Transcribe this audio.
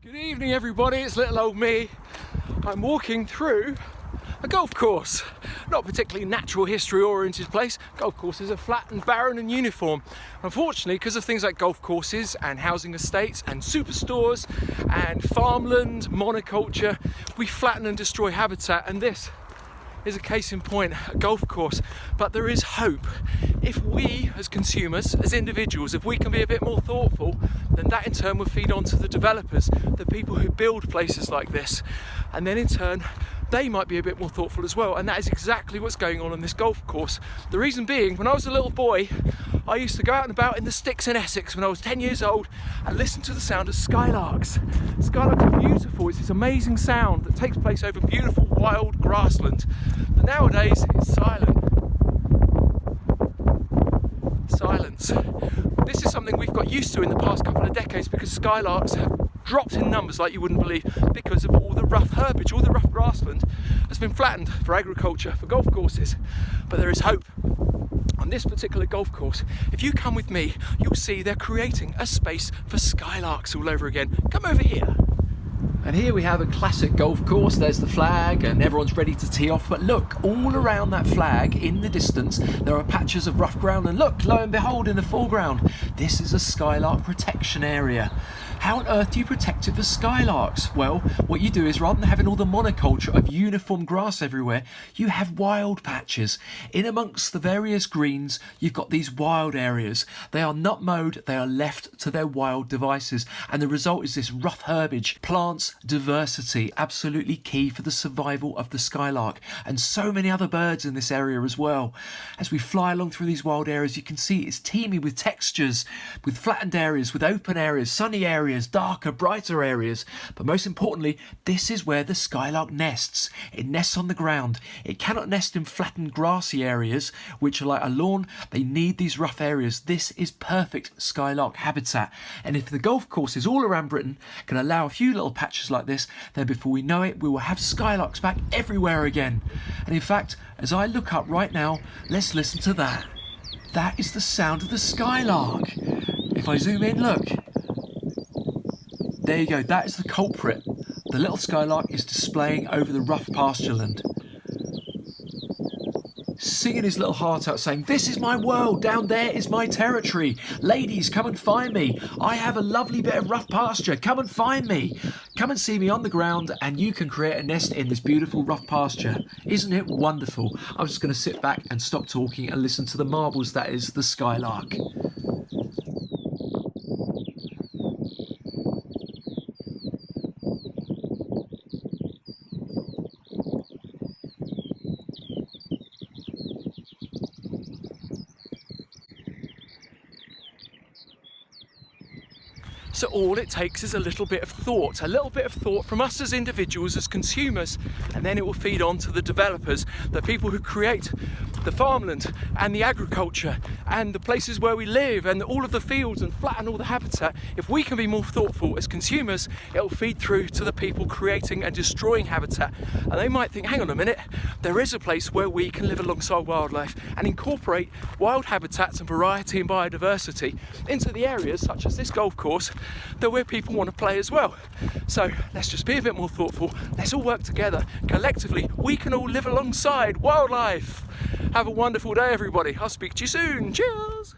Good evening everybody, it's little old me. I'm walking through a golf course. Not a particularly natural history oriented place. Golf courses are flat and barren and uniform. Unfortunately, because of things like golf courses and housing estates and superstores and farmland, monoculture, we flatten and destroy habitat, and this is a case in point, a golf course. But there is hope. If we as consumers, as individuals, if we can be a bit more thoughtful, then that in turn will feed on to the developers, the people who build places like this. And then in turn, they might be a bit more thoughtful as well. And that is exactly what's going on this golf course. The reason being, when I was a little boy, I used to go out and about in the sticks in Essex when I was 10 years old and listen to the sound of Skylarks. Skylarks are beautiful. It's this amazing sound that takes place over beautiful wild grassland. But nowadays, it's silent. Silence. This is something we've got used to in the past couple of decades because Skylarks have dropped in numbers like you wouldn't believe because of all the rough herbage, all the rough grassland has been flattened for agriculture, for golf courses. But there is hope. On this particular golf course, if you come with me, you'll see they're creating a space for Skylarks all over again. Come over here. And here we have a classic golf course. There's the flag and everyone's ready to tee off. But look, all around that flag in the distance, there are patches of rough ground. And look, lo and behold, in the foreground, this is a Skylark protection area. How on earth do you protect it for Skylarks? Well, what you do is rather than having all the monoculture of uniform grass everywhere, you have wild patches. In amongst the various greens, you've got these wild areas. They are not mowed, they are left to their wild devices. And the result is this rough herbage, plants, diversity, absolutely key for the survival of the Skylark. And so many other birds in this area as well. As we fly along through these wild areas, you can see it's teeming with textures, with flattened areas, with open areas, sunny areas, darker, brighter areas. But most importantly, this is where the Skylark nests. It nests on the ground. It cannot nest in flattened grassy areas, which are like a lawn. They need these rough areas. This is perfect Skylark habitat. And if the golf courses all around Britain can allow a few little patches like this, then before we know it, we will have Skylarks back everywhere again. And in fact, as I look up right now, let's listen to that. That is the sound of the Skylark. If I zoom in, look. There you go, that is the culprit. The little Skylark is displaying over the rough pastureland. Singing his little heart out, saying, "This is my world, down there is my territory. Ladies, come and find me. I have a lovely bit of rough pasture. Come and find me. Come and see me on the ground and you can create a nest in this beautiful rough pasture." Isn't it wonderful? I'm just going to sit back and stop talking and listen to the marvels that is the Skylark. So all it takes is a little bit of thought from us as individuals, as consumers, and then it will feed on to the developers, the people who create the farmland and the agriculture and the places where we live and all of the fields and flatten all the habitat. If we can be more thoughtful as consumers, it will feed through to the people creating and destroying habitat. And they might think, hang on a minute, there is a place where we can live alongside wildlife and incorporate wild habitats and variety and biodiversity into the areas such as this golf course that where people want to play as well. So let's just be a bit more thoughtful. Let's all work together. Collectively, we can all live alongside wildlife. Have a wonderful day, everybody. I'll speak to you soon. Cheers.